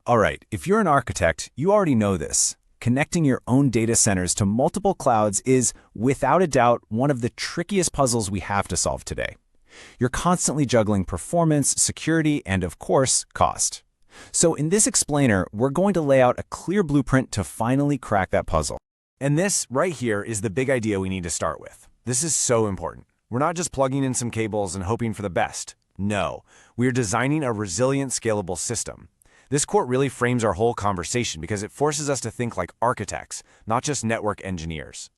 All right, if you're an architect, you already know this. Connecting your own data centers to multiple clouds is, without a doubt, one of the trickiest puzzles we have to solve today. You're constantly juggling performance, security, and of course, cost. So in this explainer, we're going to lay out a clear blueprint to finally crack that puzzle. And this right here is the big idea we need to start with. This is so important. We're not just plugging in some cables and hoping for the best. No, we're designing a resilient, scalable system. This quote really frames our whole conversation because it forces us to think like architects, not just network engineers.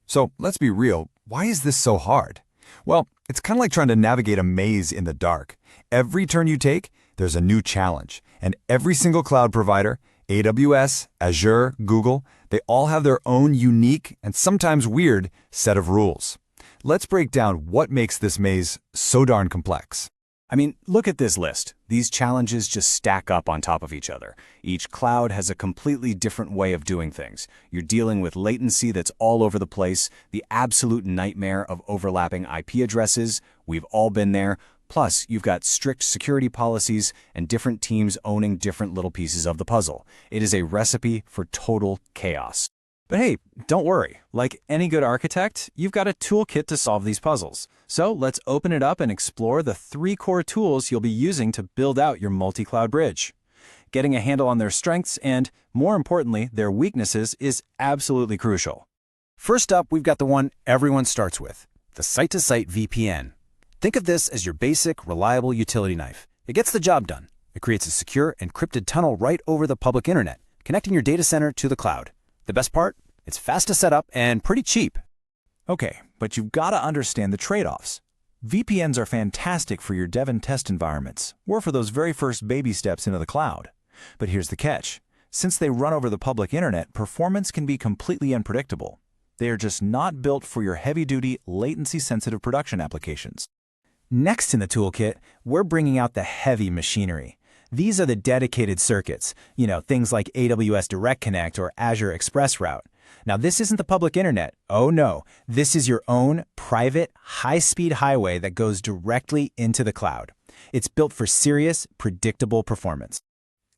So let's be real, why is this so hard? Well, it's kind of like trying to navigate a maze in the dark. Every turn you take, there's a new challenge. And every single cloud provider, AWS, Azure, Google, they all have their own unique and sometimes weird set of rules. Let's break down what makes this maze so darn complex. I mean, look at this list. These challenges just stack up on top of each other. Each cloud has a completely different way of doing things. You're dealing with latency that's all over the place, the absolute nightmare of overlapping IP addresses. We've all been there. Plus, you've got strict security policies and different teams owning different little pieces of the puzzle. It is a recipe for total chaos. But hey, don't worry. Like any good architect, you've got a toolkit to solve these puzzles. So let's open it up and explore the 3 core tools you'll be using to build out your multi-cloud bridge. Getting a handle on their strengths and, more importantly, their weaknesses is absolutely crucial. First up, we've got the one everyone starts with, the site-to-site VPN. Think of this as your basic, reliable utility knife. It gets the job done. It creates a secure, encrypted tunnel right over the public internet, connecting your data center to the cloud. The best part? It's fast to set up and pretty cheap. Okay, but you've got to understand the trade-offs. VPNs are fantastic for your dev and test environments, or for those very first baby steps into the cloud. But here's the catch. Since they run over the public internet, performance can be completely unpredictable. They are just not built for your heavy-duty, latency-sensitive production applications. Next in the toolkit, we're bringing out the heavy machinery. These are the dedicated circuits, things like AWS Direct Connect or Azure Express Route. Now, this isn't the public internet. Oh no, this is your own private, high-speed highway that goes directly into the cloud. It's built for serious, predictable performance.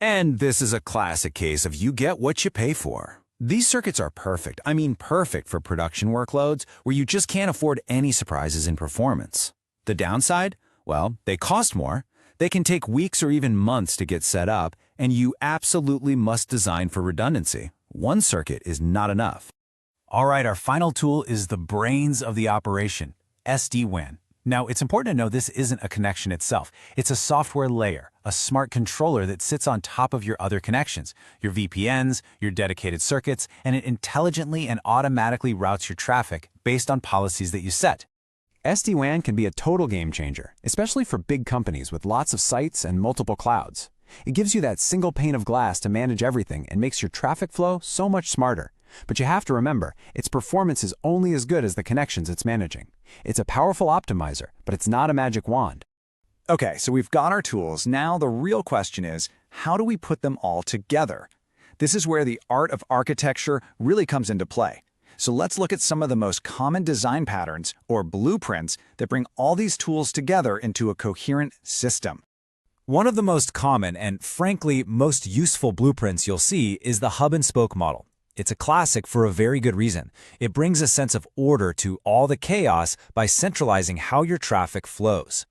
And this is a classic case of you get what you pay for. These circuits are perfect. I mean perfect for production workloads where you just can't afford any surprises in performance. The downside? Well, they cost more. They can take weeks or even months to get set up, and you absolutely must design for redundancy. One circuit is not enough. All right, our final tool is the brains of the operation, SD-WAN. Now, it's important to know this isn't a connection itself. It's a software layer, a smart controller that sits on top of your other connections, your VPNs, your dedicated circuits, and it intelligently and automatically routes your traffic based on policies that you set. SD-WAN can be a total game changer, especially for big companies with lots of sites and multiple clouds. It gives you that single pane of glass to manage everything and makes your traffic flow so much smarter. But you have to remember, its performance is only as good as the connections it's managing. It's a powerful optimizer, but it's not a magic wand. Okay, so we've got our tools. Now the real question is, how do we put them all together? This is where the art of architecture really comes into play. So let's look at some of the most common design patterns, or blueprints, that bring all these tools together into a coherent system. One of the most common and, frankly, most useful blueprints you'll see is the hub-and-spoke model. It's a classic for a very good reason. It brings a sense of order to all the chaos by centralizing how your traffic flows.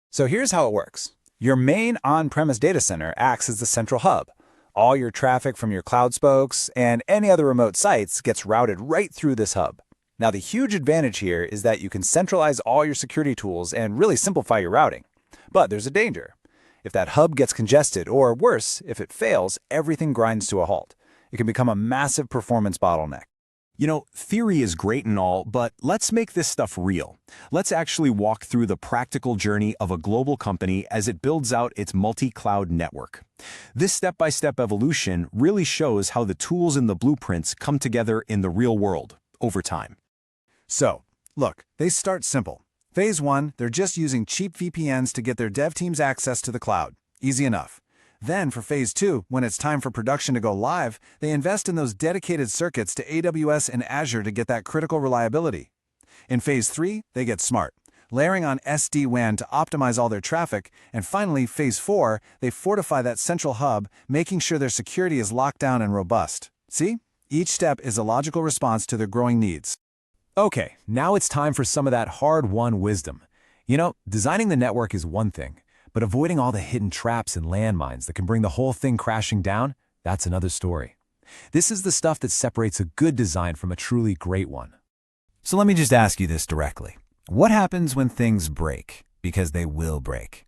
So here's how it works. Your main on-premise data center acts as the central hub. All your traffic from your cloud spokes and any other remote sites gets routed right through this hub. Now, the huge advantage here is that you can centralize all your security tools and really simplify your routing. But there's a danger. If that hub gets congested, or worse, if it fails, everything grinds to a halt. It can become a massive performance bottleneck. Theory is great and all, but let's make this stuff real. Let's actually walk through the practical journey of a global company as it builds out its multi-cloud network. This step-by-step evolution really shows how the tools in the blueprints come together in the real world over time. So, look, they start simple. Phase 1, they're just using cheap VPNs to get their dev teams access to the cloud. Easy enough. Then for Phase 2, when it's time for production to go live, they invest in those dedicated circuits to AWS and Azure to get that critical reliability. In Phase 3, they get smart. layering on SD-WAN to optimize all their traffic, and finally, phase 4, they fortify that central hub, making sure their security is locked down and robust. See? Each step is a logical response to their growing needs. Okay, now it's time for some of that hard-won wisdom. You know, designing the network is one thing, but avoiding all the hidden traps and landmines that can bring the whole thing crashing down, that's another story. This is the stuff that separates a good design from a truly great one. So let me just ask you this directly. What happens when things break? Because they will break.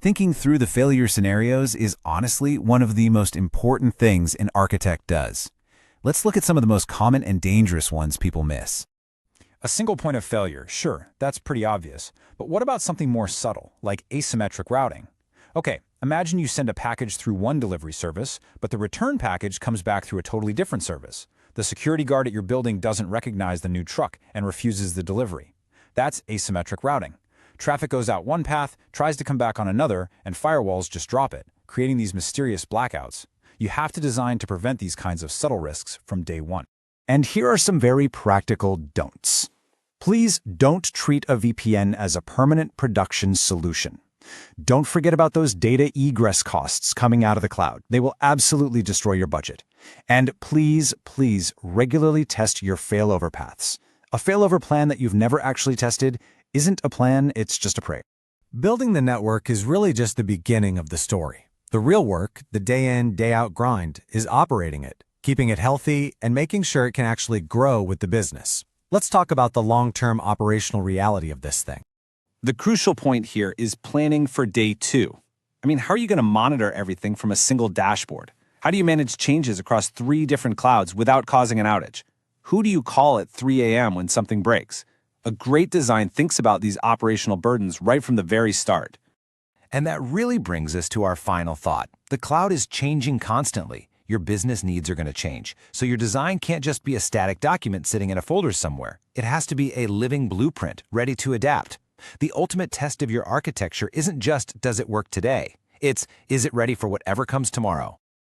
Thinking through the failure scenarios is honestly one of the most important things an architect does. Let's look at some of the most common and dangerous ones people miss. A single point of failure, sure, that's pretty obvious. But what about something more subtle, like asymmetric routing? Okay, imagine you send a package through one delivery service, but the return package comes back through a totally different service. The security guard at your building doesn't recognize the new truck and refuses the delivery. That's asymmetric routing. Traffic goes out one path, tries to come back on another, and firewalls just drop it, creating these mysterious blackouts. You have to design to prevent these kinds of subtle risks from day one. And here are some very practical don'ts. Please don't treat a VPN as a permanent production solution. Don't forget about those data egress costs coming out of the cloud. They will absolutely destroy your budget. And please, please regularly test your failover paths. A failover plan that you've never actually tested isn't a plan, it's just a prayer. Building the network is really just the beginning of the story. The real work, the day-in, day-out grind, is operating it, keeping it healthy, and making sure it can actually grow with the business. Let's talk about the long-term operational reality of this thing. The crucial point here is planning for day 2. I mean, how are you going to monitor everything from a single dashboard? How do you manage changes across 3 different clouds without causing an outage? Who do you call at 3 a.m. when something breaks? A great design thinks about these operational burdens right from the very start. And that really brings us to our final thought. The cloud is changing constantly. Your business needs are going to change. So your design can't just be a static document sitting in a folder somewhere. It has to be a living blueprint, ready to adapt. The ultimate test of your architecture isn't just, does it work today? It's, is it ready for whatever comes tomorrow?